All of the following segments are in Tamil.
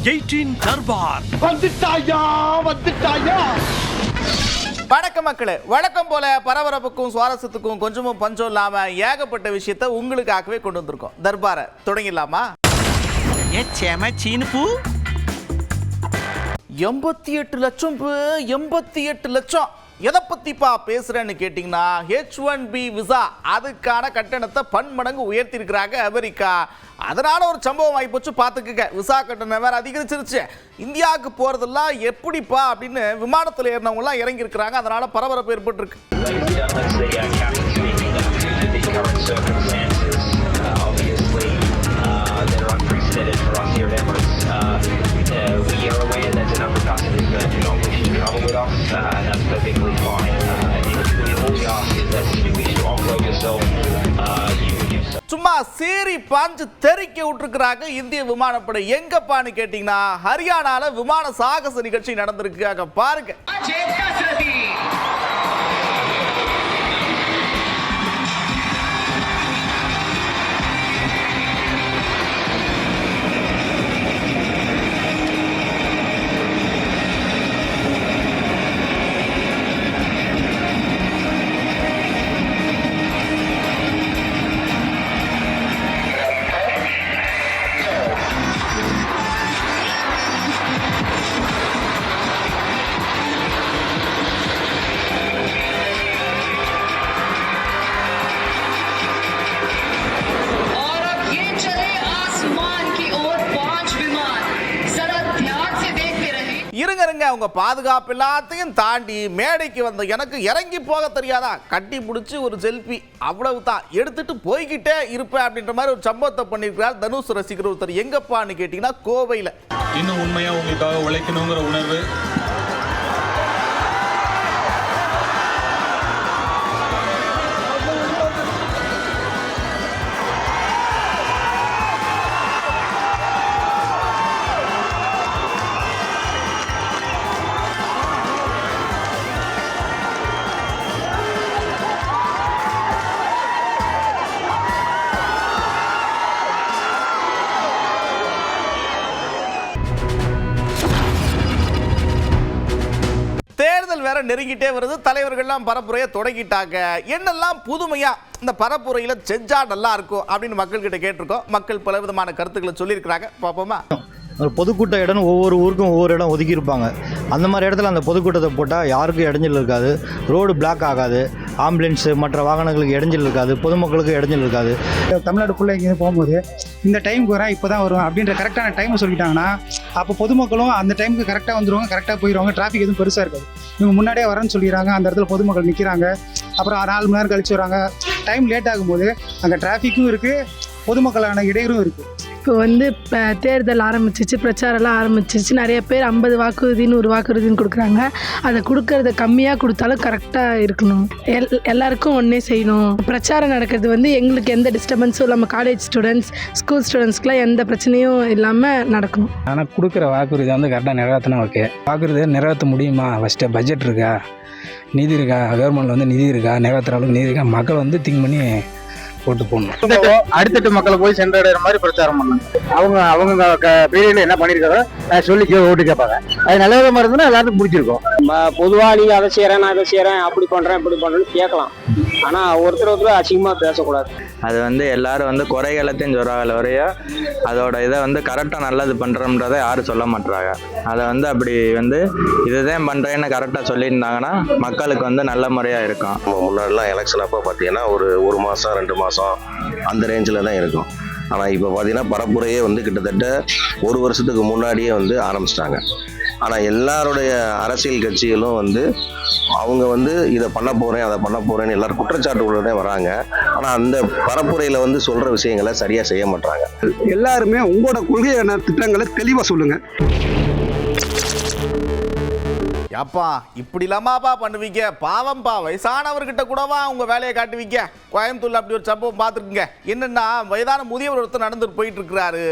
18 தர்பார் வந்துட்டாயா. வணக்கம் மக்களே, வழக்கம் போல பரபரப்புக்கும் சுவாரஸ்யத்துக்கும் கொஞ்சமும் பஞ்சம் இல்லாம ஏகப்பட்ட விஷயத்தை உங்களுக்காகவே கொண்டு வந்திருக்கோம். தர்பாரை தொடங்கிடலாமா? 88 லட்சம் 88 லட்சம். எதை பத்திப்பா பேசுறேன்னு கேட்டீங்கன்னா, H1B விசா அதுக்கான கட்டணத்தை பன்மடங்கு உயர்த்தி இருக்கிறாங்க அமெரிக்கா. அதனால ஒரு சம்பவம் ஆகிப்போச்சு. பார்த்துக்குங்க, விசா கட்டணம் வேற அதிகரிச்சிருச்சு. இந்தியாவுக்கு போறதெல்லாம் எப்படிப்பா அப்படின்னு விமானத்தில் ஏறினவங்க எல்லாம் இறங்கி இருக்கிறாங்க. அதனால பரபரப்பு ஏற்பட்டு இருக்கு. சும்மா சீறி பாஞ்சு தெறிக்க விட்டுருக்கிறாங்க இந்திய விமானப்படை. எங்கப்பான்னு கேட்டீங்கன்னா, ஹரியானால விமான சாகச நிகழ்ச்சி நடந்திருக்கு. பாருங்க. இருங்க, அவங்க பாதுகாப்பு எல்லாத்தையும் தாண்டி மேடைக்கு வந்த எனக்கு இறங்கி போக தெரியாதா, கட்டி பிடிச்சி ஒரு செல்ஃபி அவ்வளவு தான் எடுத்துட்டு போய்கிட்டே இருப்பேன் அப்படின்ற மாதிரி ஒரு சம்பவத்தை பண்ணியிருக்கிறார் தனுஷ் ரசிகர் ஒருத்தர். எங்கப்பான்னு கேட்டீங்கன்னா, கோவையில். இன்னும் உண்மையா உங்களுக்காக உழைக்கணுங்கிற உணர்வு தேர்தல் வேற நெருங்கிட்டே வருது. தலைவர்கள்லாம் பரப்புரையை தொடங்கிட்டாங்க. என்னெல்லாம் புதுமையா இந்த பரப்புரையில செஞ்சா நல்லா இருக்கும் அப்படின்னு மக்கள் கிட்ட கேட்டிருக்கோம். மக்கள் பல விதமான கருத்துக்களை சொல்லியிருக்கிறாங்க. பார்ப்போமா? ஒரு பொதுக்கூட்ட இடம்னு ஒவ்வொரு ஊருக்கும் ஒவ்வொரு இடம் ஒதுக்கியிருப்பாங்க. அந்த மாதிரி இடத்துல அந்த பொதுக்கூட்டத்தை போட்டால் யாருக்கும் இடைஞ்சல் இருக்காது, ரோடு பிளாக் ஆகாது, ஆம்புலன்ஸு மற்ற வாகனங்களுக்கு இடைஞ்சல் இருக்காது, பொதுமக்களுக்கு இடைஞ்சல் இருக்காது. தமிழ்நாட்டுக்குள்ளே எங்கேயும் போகும்போது இந்த டைமுக்கு வரேன் இப்போ தான் வருவேன் அப்படின்ற கரெக்டான டைமை சொல்லிட்டாங்கன்னா, அப்போ பொதுமக்களும் அந்த டைமுக்கு கரெக்டாக வந்துடுவாங்க, கரெக்டாக போயிடுவாங்க. டிராஃபிக் எதுவும் பெருசாக இருக்காது. இவங்க முன்னாடியே வரேன்னு சொல்லிடுறாங்க, அந்த இடத்துல பொதுமக்கள் நிற்கிறாங்க, அப்புறம் 4 மணி நேரம் கழிச்சு வராங்க. டைம் லேட் ஆகும்போது அங்கே டிராஃபிக்கும் இருக்குது, பொதுமக்களான இடையூறும் இருக்குது. இப்போ வந்து தேர்தல் ஆரம்பிச்சிச்சு, பிரச்சாரம்லாம் ஆரம்பிச்சிச்சு. நிறைய பேர் 50 வாக்குறுதி 100 வாக்குறுதின்னு கொடுக்குறாங்க. அதை கொடுக்கறத கம்மியாக கொடுத்தாலும் கரெக்டாக இருக்கணும். எல்லாருக்கும் ஒன்றே செய்யணும். பிரச்சாரம் நடக்கிறது வந்து எங்களுக்கு எந்த டிஸ்டர்பன்ஸும் இல்லாமல், காலேஜ் ஸ்டூடெண்ட்ஸ், ஸ்கூல் ஸ்டூடெண்ட்ஸ்க்குலாம் எந்த பிரச்சனையும் இல்லாமல் நடக்கணும். ஆனால் கொடுக்குற வாக்குறுதி வந்து கரெக்டாக நிறைவேற்றினா ஓகே. வாக்குறுதியை நிறைவேற்ற முடியுமா? ஃபஸ்ட்டு பட்ஜெட் இருக்கா, நிதி இருக்கா, கவர்மெண்ட்டில் வந்து நிதி இருக்கா, நிறைவேற்றுற அளவுக்கு நிதி இருக்கா, மக்கள் வந்து திங்க் பண்ணி போட்டு போடணும். அடுத்தட்டு மக்களை போய் சென்றடைகிற மாதிரி பிரச்சாரம் பண்ணணும். அவங்க பீரியட்ல என்ன பண்ணிருக்காங்க சொல்லி ஓட்டு கேட்பாங்க. அது நல்ல விதமா இருந்ததுன்னா எல்லாருக்கும் பிடிச்சிருக்கும். பொதுவா நீங்க அதை செய்யறேன், நான் இதை செய்யறேன், அப்படி பண்றேன், இப்படி பண்றேன்னு கேட்கலாம். ஆனா ஒருத்தர் அசிங்கமா பேசக்கூடாது. அது வந்து எல்லாரும் வந்து குறைகளத்தையும் சொல்றாங்க வரைய அதோட இதை வந்து கரெக்டாக நல்லது பண்ணுறோம்ன்றதை யாரும் சொல்ல மாட்டாங்க. அதை வந்து அப்படி வந்து இதுதான் பண்ணுறேன்னு கரெக்டாக சொல்லியிருந்தாங்கன்னா மக்களுக்கு வந்து நல்ல முறையாக இருக்கும். முன்னாடிலாம் எலெக்ஷன் அப்போ பார்த்தீங்கன்னா ஒரு மாதம் 2 மாதம் அந்த ரேஞ்சில் தான் இருக்கும். ஆனால் இப்போ பார்த்தீங்கன்னா பரப்புரையே வந்து கிட்டத்தட்ட 1 வருஷத்துக்கு முன்னாடியே வந்து ஆரம்பிச்சிட்டாங்க. ஆனால் எல்லாருடைய அரசியல் கட்சிகளும் வந்து அவங்க வந்து இதை பண்ண போகிறேன், அதை பண்ண போகிறேன்னு எல்லாரும் குற்றச்சாட்டுகளோட வராங்க. ஆனால் அந்த பரப்புரையில் வந்து சொல்கிற விஷயங்களை சரியாக செய்ய மாட்டாங்க. எல்லாருமே உங்களோட கொள்கையான திட்டங்களை தெளிவாக சொல்லுங்கள். அப்பா இப்படி இல்லாமாப்பா பண்ணுவீங்க? பாவம்பா, வயசானவர்கிட்ட கூடவா உங்க வேலையை காட்டுவீங்க? கோயம்புத்தூர்ல அப்படி ஒரு சம்பவம் பார்த்துருக்குங்க. என்னன்னா, வயதான முதியவர் ஒருத்தர் நடந்துட்டு போயிட்டு இருக்கிறாரு.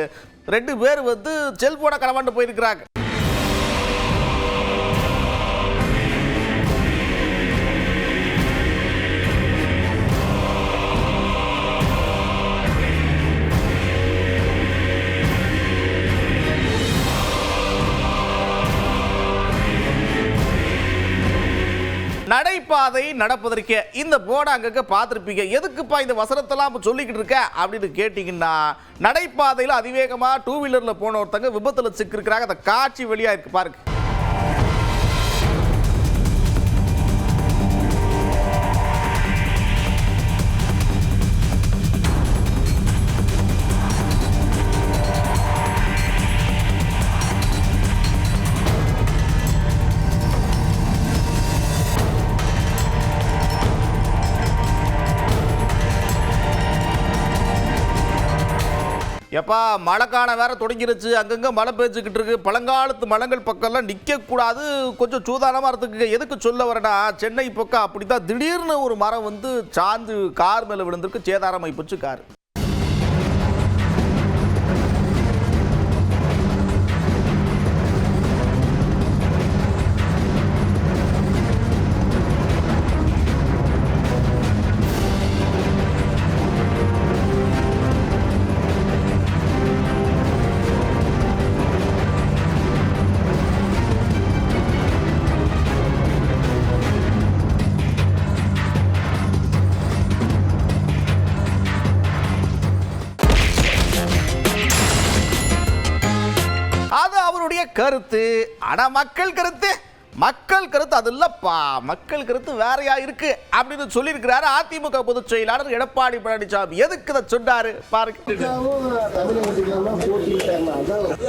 2 பேர் வந்து செல்போனை களவாண்டு போயிருக்கிறாங்க. நடைபாதை நடப்பதற்கே இந்த போர்டை அங்கங்க பார்த்துருப்பீங்க. எதுக்குப்பா இந்த வசனத்தெல்லாம் இப்போ சொல்லிக்கிட்டு இருக்க அப்படின்னு கேட்டிங்கன்னா, நடைபாதையில் அதிவேகமாக 2 வீலரில் போன ஒருத்தங்க விபத்தில் சிக்கிருக்கிறாங்க. அந்த காட்சி வெளியாக இருக்கு பாருங்க. எப்பா மழைக்காலம் வேற தொடங்கிருச்சு, அங்கங்கே மழை பெஞ்சுக்கிட்டு இருக்கு. பழங்காலத்து மரங்கள் பக்கம்லாம் நிற்கக்கூடாது, கொஞ்சம் சூதானமாக இருந்துக்குங்க. எதுக்கு சொல்ல வரேன்னா, சென்னை பக்கம் அப்படித்தான் திடீர்னு ஒரு மரம் வந்து சாந்து கார் மேலே விழுந்திருக்கு, சேதாரமாகி போச்சு கார். அது அவருடைய கருத்து. ஆனா மக்கள் கருத்து அது இல்லப்பா. மக்கள் கருத்து வேறையா இருக்கு அப்படின்னு சொல்லியிருக்கிறாரு அதிமுக பொதுச் செயலாளர் எடப்பாடி பழனிசாமி. எதுக்கு இதை சொன்னாரு பாருங்க.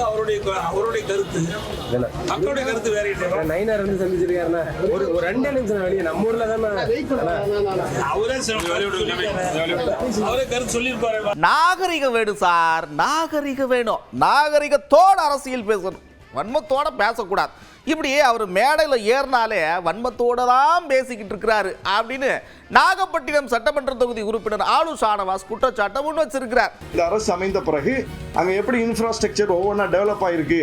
அவருடைய கருத்து மக்களுடைய கருத்து வேற. நைனார் வந்து சந்திச்சிருக்காருன்னா ஒரு 2 நிமிஷம் வெளியே நம்ம ஊர்ல தானே அவரே கருத்து சொல்லியிருப்பாரு. நாகரிகம் வேணும் சார், நாகரிகம் வேணும். நாகரிகத்தோட அரசியல் பேசணும், வன்மத்தோட பேசக்கூடாது. இப்படியே அவர் மேடையில் ஏறினாலே வன்மத்தோட தான் பேசிக்கிட்டு இருக்கிறாரு அப்படின்னு நாகப்பட்டினம் சட்டமன்ற தொகுதி உறுப்பினர் ஆளு ஷானவாஸ் குற்றச்சாட்டை முன் வச்சிருக்கிறார். இந்த அரசு அமைந்த பிறகு அங்கே எப்படி இன்ஃப்ராஸ்ட்ரக்சர் ஒவ்வொன்றா டெவலப் ஆயிருக்கு,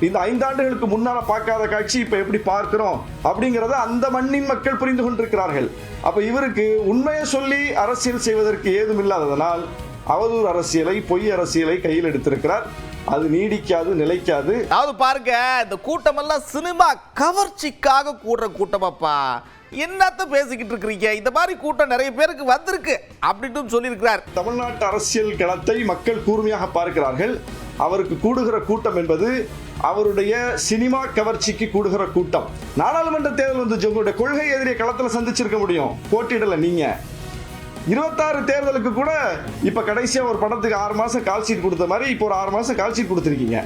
இந்த 5 ஆண்டுகளுக்கு முன்னால பார்க்காத காட்சி இப்ப எப்படி பார்க்கிறோம் அப்படிங்கறத அந்த மண்ணின் மக்கள் புரிந்து கொண்டிருக்கிறார்கள். அப்ப இவருக்கு உண்மையை சொல்லி அரசியல் செய்வதற்கு ஏதும் இல்லாததனால் அவதூறு அரசியலை, பொய் அரசியலை கையில் எடுத்திருக்கிறார். அது நீடிக்காது, நிலைக்காது. அதாவது பாருங்க, இந்த கூட்டம் எல்லாம் சினிமா கவர்ச்சிக்காக கூடுற கூட்டமாப்பா. என்னத்த பேசிக்கிட்டு இருக்கிறீங்க, இந்த மாதிரி கூட்டம் நிறைய பேருக்கு வந்திருக்கு அப்படின்னு சொல்லியிருக்கிறார். தமிழ்நாட்டு அரசியல் களத்தை மக்கள் கூர்மையாக பார்க்கிறார்கள். அவருக்கு கூடுகிற கூட்டம் என்பது அவருடைய சினிமா கவர்ச்சிக்கு கூடுகிற கூட்டம். நாடாளுமன்ற தேர்தல் வந்து உங்களுடைய கொள்கை எதிரியை களத்தில் சந்திச்சிருக்க முடியும், போட்டியிடல. நீங்க 26 தேர்தலுக்கு கூட இப்ப கடைசியா ஒரு படத்துக்கு 6 மாசம் கால் ஷீட் கொடுத்த மாதிரி இப்போ ஒரு 6 மாசம் கால் ஷீட் கொடுத்துருக்கீங்க.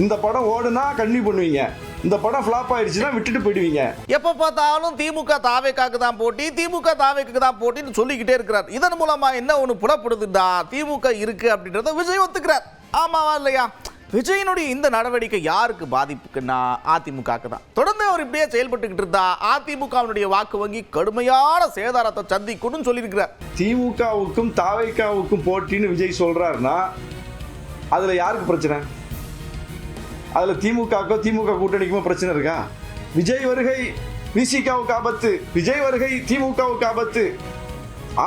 இந்த படம் ஓடுனா கண்டினியூ பண்ணுவீங்க, இந்த படம் ஃபிளாப் ஆயிடுச்சுன்னா விட்டுட்டு போயிடுவீங்க. எப்ப பார்த்தாலும் திமுக தாவேக்காக்கு தான் போட்டி, திமுக தாவேக்கு தான் போட்டின்னு சொல்லிக்கிட்டே இருக்கிறார். இதன் மூலமா என்ன ஒன்று புலப்படுதுன்னா, திமுக இருக்கு அப்படின்றத விஜய் ஒத்துக்கிறார். ஆமாவா இல்லையா? விஜயனுடைய இந்த நடவடிக்கை யாருக்கு பாதிப்புக்குன்னா அதிமுகக்கு தான். தொடர்ந்து அவர் இப்படியே செயல்பட்டுக்கிட்டு இருந்தா அதிமுகவினுடைய வாக்கு வங்கி கடுமையான சேதாரத்தை சந்திக்கும்னு சொல்லியிருக்கிறார். திமுகவுக்கும் தாவேக்காவுக்கும் போட்டின்னு விஜய் சொல்றாருன்னா அதுல யாருக்கு பிரச்சனை? அதுல திமுகவுக்கோ திமுக கூட்டணிக்குமோ பிரச்சனை இருக்கா? விஜய் வருகை விசிகாவுக்கு ஆபத்து, விஜய் வருகை திமுகவுக்கு ஆபத்து.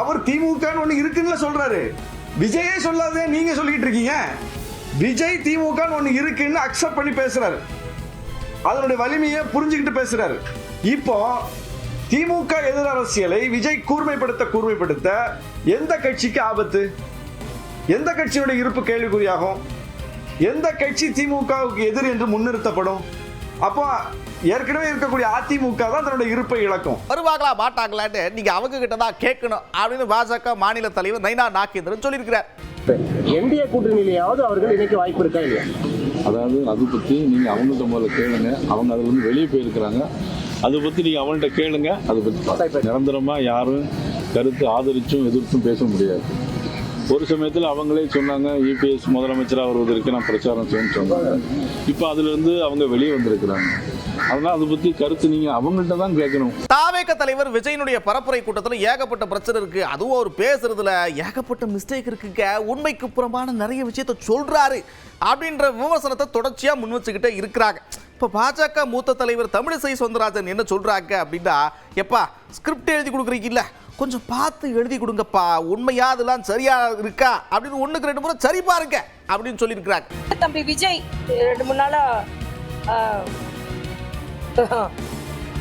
அவர் திமுகன்னு ஒண்ணு இருக்குன்னு சொல்றாரு, விஜயே சொல்லாதே நீங்க சொல்லிட்டு இருக்கீங்க. விஜய் திமுக ஒண்ணு இருக்குன்னு அக்செப்ட் பண்ணி பேசுறாரு, அதனுடைய வலிமையை புரிஞ்சுக்கிட்டு பேசுறாரு. இப்போ திமுக எதிர் அரசியலை விஜய் கூர்மைப்படுத்த எந்த கட்சிக்கு ஆபத்து? எந்த கட்சியுடைய இருப்பு கேள்விக்குறியாகும்? எந்த கட்சி திமுகவுக்கு எதிர் என்று முன்னிறுத்தப்படும்? அப்போ ஏற்கனவே இருக்கக்கூடிய அதிமுக தான் தன்னுடைய இருப்பை இழக்கும். வருவாங்களா மாட்டாங்களான்னு நீங்க அவங்க கிட்ட தான் கேட்கணும் அப்படின்னு பாஜக மாநில தலைவர் நைனா நாகேந்திரன் சொல்லியிருக்கிறார். என்டிஏ கூட்டணியிலேயாவது அவர்கள் இணைக்க வாய்ப்பு இருக்கா இல்லையா? அதாவது அதை பற்றி நீங்கள் அவங்கள்ட்ட முதல்ல கேளுங்க. அவங்க அதில் வந்து வெளியே போயிருக்கிறாங்க, அதை பற்றி நீங்கள் அவங்கள்ட்ட கேளுங்க. அதை பற்றி நிரந்தரமாக யாரும் கருத்து ஆதரிச்சும் எதிர்த்தும் பேச முடியாது. ஒரு சமயத்தில் அவங்களே சொன்னாங்க யூபிஎஸ் முதலமைச்சராக வருவதற்கு நான் பிரச்சாரம் செய்யணும்னு சொன்னாங்க. இப்போ அதுலேருந்து அவங்க வெளியே வந்திருக்கிறாங்க. அதனால் அதை பற்றி கருத்து நீங்கள் அவங்கள்ட்ட தான் கேட்கணும். தாவேக தலைவர் விஜயனுடைய பரப்புரை கூட்டத்தில் ஏகப்பட்ட பிரச்சனை இருக்கு, அதுவும் அவர் பேசுறதுல ஏகப்பட்ட மிஸ்டேக் இருக்குங்க, உண்மைக்கு புறம்பான நிறைய விஷயத்த சொல்றாரு அப்படின்ற விமர்சனத்தை தொடர்ச்சியா முன் வச்சுக்கிட்டே இருக்கிறாங்க. இப்போ பாஜக மூத்த தலைவர் தமிழிசை சவுந்தரராஜன் என்ன சொல்றாங்க அப்படின்னா, எப்பா ஸ்கிரிப்ட் எழுதி கொடுக்குறீங்கல்ல, கொஞ்சம் பார்த்து எழுதி கொடுங்கப்பா, உண்மையா அதெல்லாம் சரியா இருக்கா அப்படின்னு 1க்கு 2 முறை சரி பாருங்க அப்படின்னு சொல்லியிருக்கிறாங்க. தம்பி விஜய் 2-3 நாளா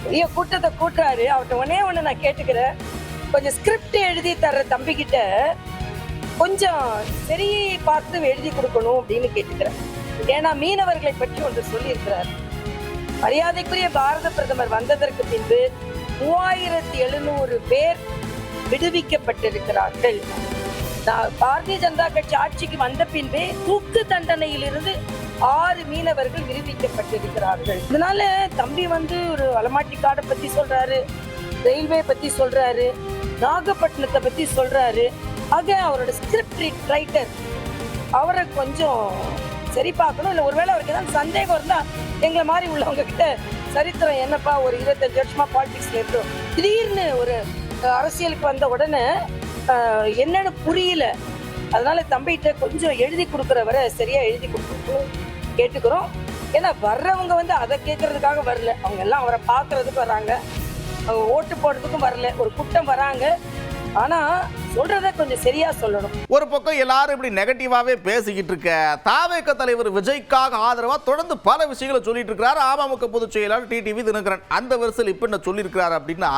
பெரிய கூட்டத்தை கூட்டுறாரு. அவர்கிட்ட ஒண்ணு நான் கேட்டுக்கிறேன், கொஞ்சம் ஸ்கிரிப்ட் எழுதி தர்ற தம்பிக்கிட்ட கொஞ்சம் சரி பார்த்து எழுதி கொடுக்கணும் அப்படின்னு கேட்டுக்கிறேன். ஏன்னா மீனவர்களை பற்றி ஒன்று சொல்லியிருக்கிறார். மரியாதைக்குரிய பாரத பிரதமர் வந்ததற்கு பின்பு 3700 பேர் விடுவிக்கப்பட்டிருக்கிறார்கள். பாரதிய ஜனதா கட்சி ஆட்சிக்கு வந்த பின்பே தூக்கு தண்டனையிலிருந்து 6 மீனவர்கள் விடுவிக்கப்பட்டிருக்கிறார்கள். இதனால தம்பி ஒரு அலமாட்டிக்காடை பத்தி சொல்றாரு, ரயில்வே பத்தி சொல்றாரு, நாகப்பட்டினத்தை பத்தி சொல்றாரு. ஆக அவரோட ஸ்கிரிப்ட் ரைட்டர் அவரை கொஞ்சம் சரி பார்க்கணும். இல்லை ஒருவேளை அவருக்கு ஏதாவது சந்தேகம் இருந்தா எங்களை மாதிரி உள்ளவங்க கிட்ட சரித்திரம் என்னப்பா ஒரு 25 வருஷமா பாலிடிக்ஸ்ல இருக்கோம், திடீர்னு ஒரு அரசியலுக்கு வந்த உடனே என்னன்னு புரியல, அதனால தம்பிகிட்ட கொஞ்சம் எழுதி கொடுக்குற வரை சரியா எழுதி கொடுக்கணும் கேட்டுக்கிறோம். ஏன்னா வர்றவங்க அதை கேட்கறதுக்காக வரல, அவங்க எல்லாம் அவரை பார்க்கறதுக்கு வர்றாங்க, அவங்க ஓட்டு போடுறதுக்கும் வரல. ஒரு கூட்டம் வராங்க, ஆனா சொல்றத கொஞ்சம் சரியா சொல்லணும். ஒரு பக்கம் எல்லாரும் இப்படி நெகட்டிவாவே பேசிக்கிட்டு இருக்க, தாவேக தலைவர் விஜய்க்காக ஆதரவா தொடர்ந்து பல விஷயங்களை சொல்லிட்டு இருக்கிறார் அமமுக பொதுச் செயலாளர் டிடிவி தினகரன். அந்த வரிசையில் இப்ப என்ன சொல்லியிருக்கிறார் அப்படின்னா,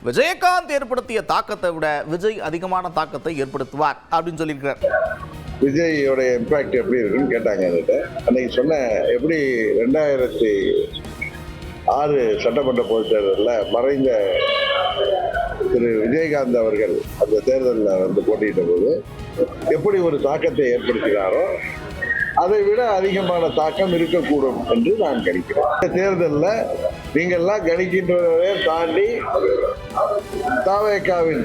விஜயகாந்த் ஏற்படுத்திய தாக்கத்தை விட விஜய் அதிகமான தாக்கத்தை ஏற்படுத்துவார் அப்படின்னு சொல்லியிருக்கிறார். விஜயோட இம்பாக்ட் எப்படி இருக்குன்னு கேட்டாங்க என்கிட்ட. அன்னைக்கு சொன்ன எப்படி 2006 சட்டமன்ற பொதுத் தேர்தலில் மறைந்த திரு விஜயகாந்த் அவர்கள் அந்த தேர்தலில் போட்டியிட்ட போது எப்படி ஒரு தாக்கத்தை ஏற்படுத்தினாரோ அதை விட அதிகமான தாக்கம் இருக்கக்கூடும் என்று நான் கணிக்கிறேன். இந்த தேர்தலில் நீங்கள்லாம் கணிக்கின்றதை தாண்டி தாவேகாவின்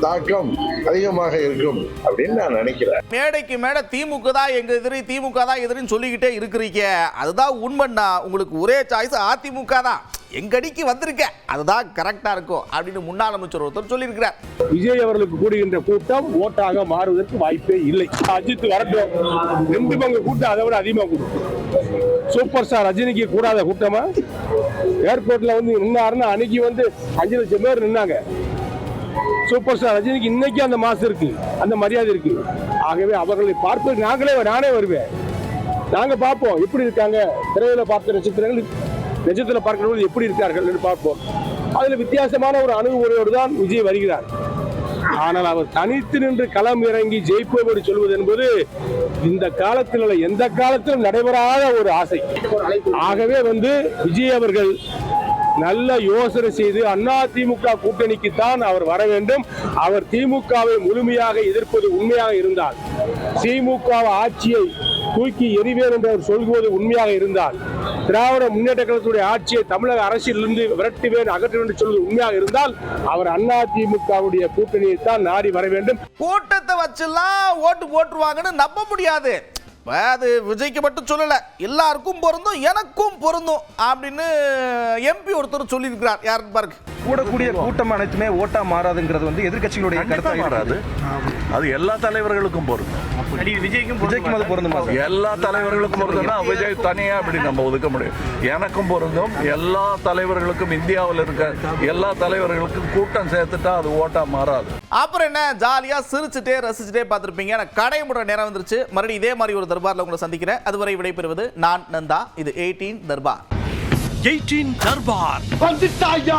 தாக்கம் அதிகமாக இருக்கும் அப்படின்னு நான் நினைக்கிறேன். மேடைக்கு மேடை திமுக தான் எங்க எதிரி, திமுக தான் எதிரின்னு சொல்லிக்கிட்டே இருக்கிறீங்க, அதுதான் உண்மைன்னா உங்களுக்கு ஒரே சாய்ஸ் அதிமுக தான், எங்கடிக்கு வந்திருக்க அதுதான் கரெக்டா இருக்கும் அப்படின்னு முன்னாள் அமைச்சர் ஒருத்தர் சொல்லியிருக்கிறார். விஜய் அவர்களுக்கு கூடுகின்ற கூட்டம் ஓட்டாக மாறுவதற்கு வாய்ப்பே இல்லை. அஜித் வரட்டும், 2 பங்கு கூட்டம் அதை விட அதிகமாக கூடும். சூப்பர் ஸ்டார் ரஜினிக்கு கூடாத கூட்டமா? ஏர்போர்ட்ல நின்னாருன்னா அன்னைக்கு 5 லட்சம் பேர் நின்னாங்க. சூப்பர் ஸ்டார் ரஜினிக்கு இன்னைக்கு அந்த மாசம் இருக்கு, அந்த மரியாதை இருக்கு. ஆகவே அவர்களை பார்ப்பது நானே வருவேன், நாங்க பார்ப்போம் எப்படி இருக்காங்க. திரையில பார்த்த நட்சத்திரங்கள் நிஜத்தில் பார்க்கிறவர்கள் எப்படி இருக்கார்கள் என்று பார்ப்போம். அதில் வித்தியாசமான ஒரு அணுகுமுறையோடு தான் விஜய் வருகிறார். ஆனால் அவர் தனித்து நின்று களம் இறங்கி ஜெயிப்போம் என்று சொல்வது என்பது இந்த காலத்தில் எந்த காலத்திலும் நடைபெறாத ஒரு ஆசை. ஆகவே விஜய் அவர்கள் நல்ல யோசனை செய்து அதிமுக கூட்டணிக்குத்தான் அவர் வர வேண்டும். அவர் திமுகவை முழுமையாக எதிர்ப்பது உண்மையாக இருந்தால், திமுக ஆட்சியை தூக்கி எறிவேன் என்று அவர் சொல்வது உண்மையாக இருந்தால், திராவிட முன்னேற்ற கழகத்துடைய ஆட்சியை தமிழக அரசியலிருந்து விரட்டுவேன் அகற்றுவேன் என்று சொல்வது உண்மையாக இருந்தால் அவர் அதிமுகவுடைய கூட்டணியை தான் நாடி வர வேண்டும். கூட்டத்தை வச்செல்லாம் ஓட்டு போட்டுருவாங்கன்னு நம்ப முடியாது. அது விஜய்க்கு மட்டும் சொல்லல, எல்லாருக்கும் பொருந்தும், எனக்கும் பொருந்தும் அப்படின்னு எம்பி ஒருத்தர் சொல்லியிருக்கிறார். யாருக்கு பாருங்க, கூடக்கூடிய கூட்டம் அனைத்துமே ஓட்டா மாறாதுங்கிறது எதிர்கட்சிகளுடைய கருத்தா மாறாது. அது எல்லா தலைவர்களுக்கும் பொருந்தும். விஜய்க்கும் அது பொருந்துமா? எல்லா தலைவர்களுக்கும் பொருந்தும்னா விஜய் தனியா அப்படி நம்ம ஒதுக்க முடியும். எனக்கும் பொருந்தும், எல்லா தலைவர்களுக்கும், இந்தியாவில் இருக்க எல்லா தலைவர்களுக்கும் கூட்டம் சேர்த்துட்டா அது ஓட்டா மாறாது. அப்புறம் என்ன, ஜாலியா சிரிச்சுட்டே ரசிச்சுட்டே பார்த்துருப்பீங்க. கடை முறை நேரம் வந்துருச்சு. மறுபடியும் இதே மாதிரி ஒரு தர்பார்ல உங்களை சந்திக்கிறேன். அதுவரை விடைபெறுவது நான் நந்தா. இது 18 தர்பார். 18 தர்பார் வந்துட்டாயா.